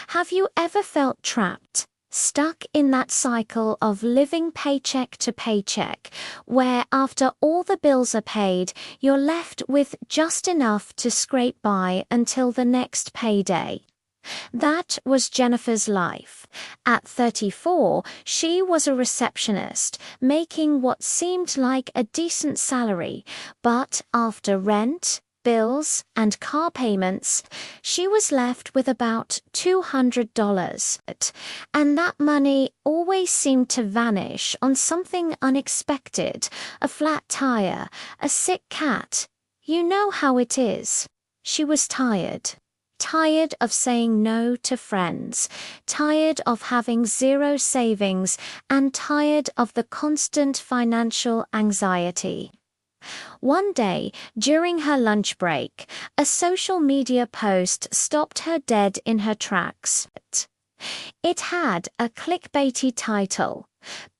Have you ever felt trapped, stuck in that cycle of living paycheck to paycheck, where after all the bills are paid, you're left with just enough to scrape by until the next payday? That was Jennifer's life. At 34, she was a receptionist, making what seemed like a decent salary, but after rent, bills, and car payments, she was left with about $200. And that money always seemed to vanish on something unexpected, a flat tire, a sick cat. You know how it is. She was tired. Tired of saying no to friends, tired of having zero savings, and tired of the constant financial anxiety. One day, during her lunch break, a social media post stopped her dead in her tracks. It had a clickbaity title,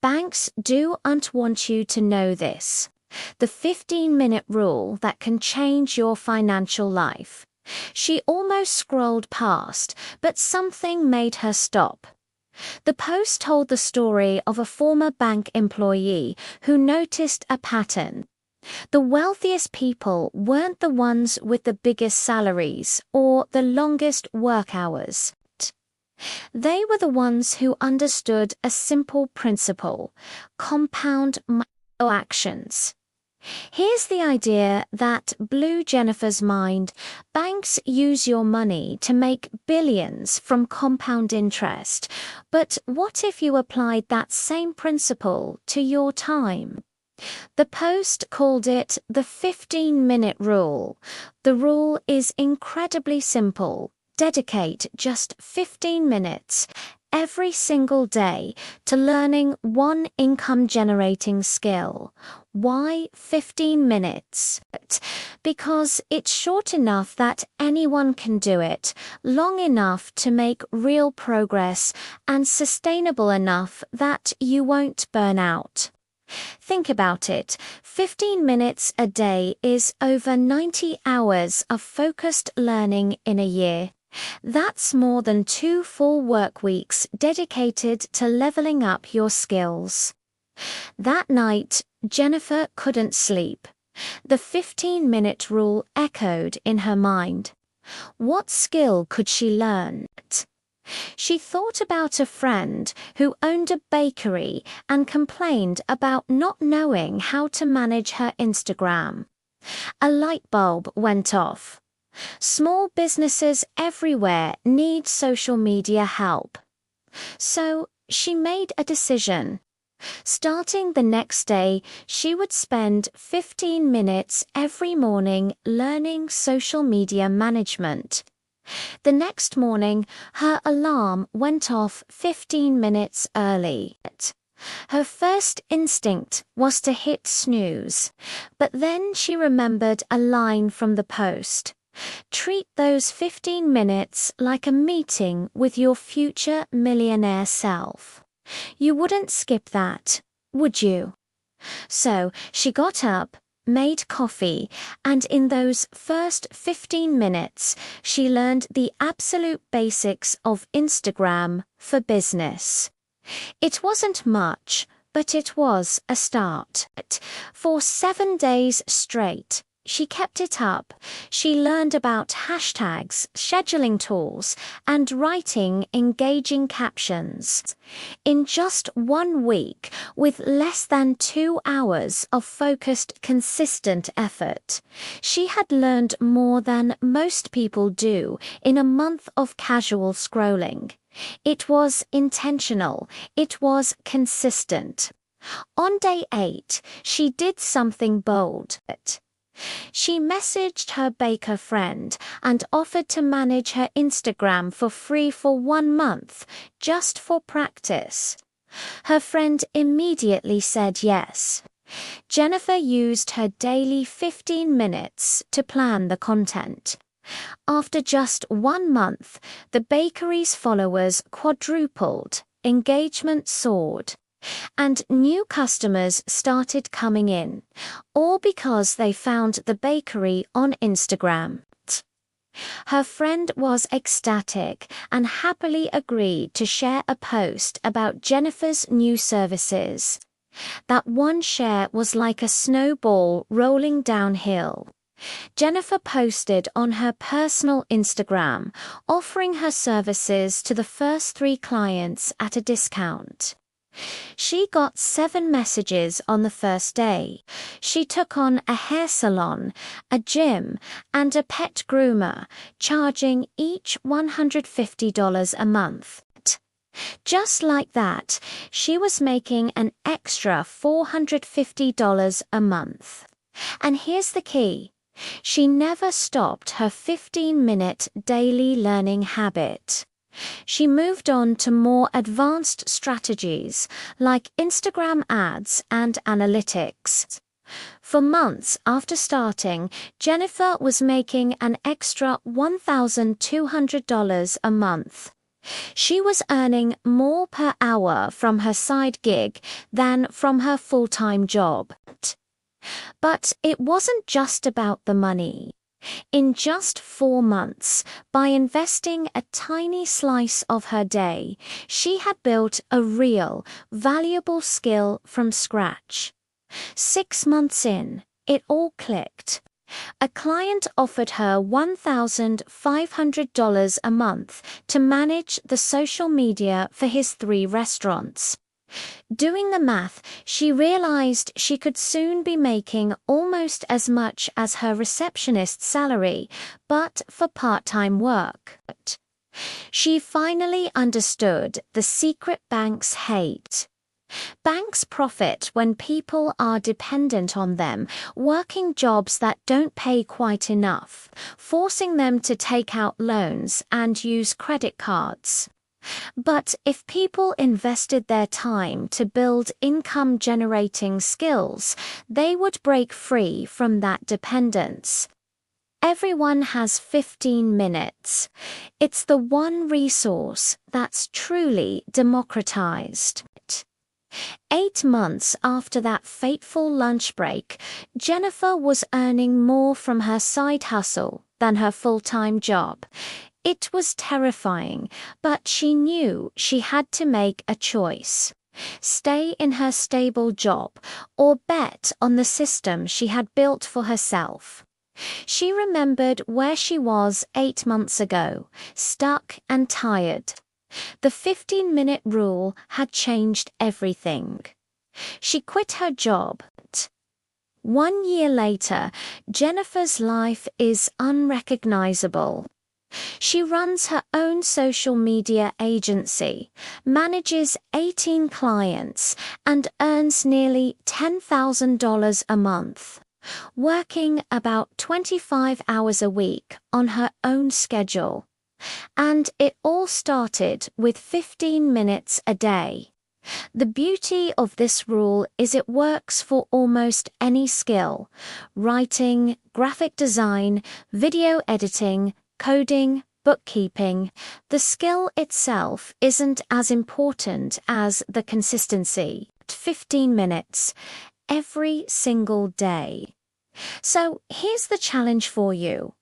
"Banks don't want you to know this. The 15-minute rule that can change your financial life." She almost scrolled past, but something made her stop. The post told the story of a former bank employee who noticed a pattern. The wealthiest people weren't the ones with the biggest salaries or the longest work hours. They were the ones who understood a simple principle: compound actions. Here's the idea that blew Jennifer's mind. Banks use your money to make billions from compound interest. But what if you applied that same principle to your time? The post called it the 15-minute rule. The rule is incredibly simple. Dedicate just 15 minutes every single day to learning one income-generating skill. Why 15 minutes? Because it's short enough that anyone can do it, long enough to make real progress, and sustainable enough that you won't burn out. Think about it. 15 minutes a day is over 90 hours of focused learning in a year. That's more than 2 full work weeks dedicated to leveling up your skills. That night, Jennifer couldn't sleep. The 15-minute rule echoed in her mind. What skill could she learn? She thought about a friend who owned a bakery and complained about not knowing how to manage her Instagram. A light bulb went off. Small businesses everywhere need social media help. So she made a decision. Starting the next day, she would spend 15 minutes every morning learning social media management. The next morning, her alarm went off 15 minutes early. Her first instinct was to hit snooze, but then she remembered a line from the post. Treat those 15 minutes like a meeting with your future millionaire self. You wouldn't skip that, would you? So she got up, made coffee, and in those first 15 minutes, she learned the absolute basics of Instagram for business. It wasn't much, but it was a start. For 7 days straight, she kept it up. She learned about hashtags, scheduling tools, and writing engaging captions. In just 1 week, with less than 2 hours of focused, consistent effort, she had learned more than most people do in a month of casual scrolling. It was intentional. It was consistent. On day 8, she did something bold. She messaged her baker friend and offered to manage her Instagram for free for 1 month, just for practice. Her friend immediately said yes. Jennifer used her daily 15 minutes to plan the content. After just 1 month, the bakery's followers quadrupled, engagement soared, and new customers started coming in, all because they found the bakery on Instagram. Her friend was ecstatic and happily agreed to share a post about Jennifer's new services. That one share was like a snowball rolling downhill. Jennifer posted on her personal Instagram, offering her services to the first 3 clients at a discount. She got 7 messages on the first day. She took on a hair salon, a gym, and a pet groomer, charging each $150 a month. Just like that, she was making an extra $450 a month. And here's the key. She never stopped her 15-minute daily learning habit. She moved on to more advanced strategies like Instagram ads and analytics. For months after starting, Jennifer was making an extra $1,200 a month. She was earning more per hour from her side gig than from her full-time job. But it wasn't just about the money. In just 4 months, by investing a tiny slice of her day, she had built a real, valuable skill from scratch. 6 months in, it all clicked. A client offered her $1,500 a month to manage the social media for his 3 restaurants. Doing the math, she realized she could soon be making almost as much as her receptionist's salary, but for part-time work. She finally understood the secret banks hate. Banks profit when people are dependent on them, working jobs that don't pay quite enough, forcing them to take out loans and use credit cards. But if people invested their time to build income-generating skills, they would break free from that dependence. Everyone has 15 minutes. It's the one resource that's truly democratized. 8 months after that fateful lunch break, Jennifer was earning more from her side hustle than her full-time job. It was terrifying, but she knew she had to make a choice. Stay in her stable job or bet on the system she had built for herself. She remembered where she was 8 months ago, stuck and tired. The 15-minute rule had changed everything. She quit her job. 1 year later, Jennifer's life is unrecognizable. She runs her own social media agency, manages 18 clients, and earns nearly $10,000 a month, working about 25 hours a week on her own schedule. And it all started with 15 minutes a day. The beauty of this rule is it works for almost any skill: writing, graphic design, video editing, coding, bookkeeping. The skill itself isn't as important as the consistency. 15 minutes every single day. So here's the challenge for you.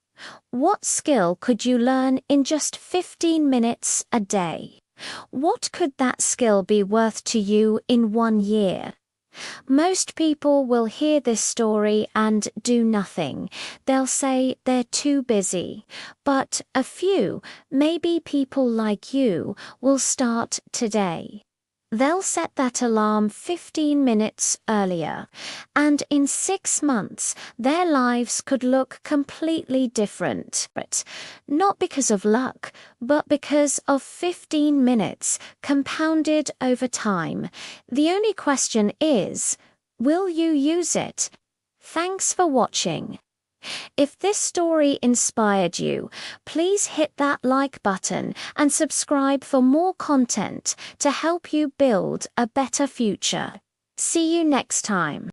What skill could you learn in just 15 minutes a day? What could that skill be worth to you in 1 year? Most people will hear this story and do nothing. They'll say they're too busy. But a few, maybe people like you, will start today. They'll set that alarm 15 minutes earlier, and in 6 months, their lives could look completely different. But not because of luck, but because of 15 minutes compounded over time. The only question is, will you use it? Thanks for watching. If this story inspired you, please hit that like button and subscribe for more content to help you build a better future. See you next time.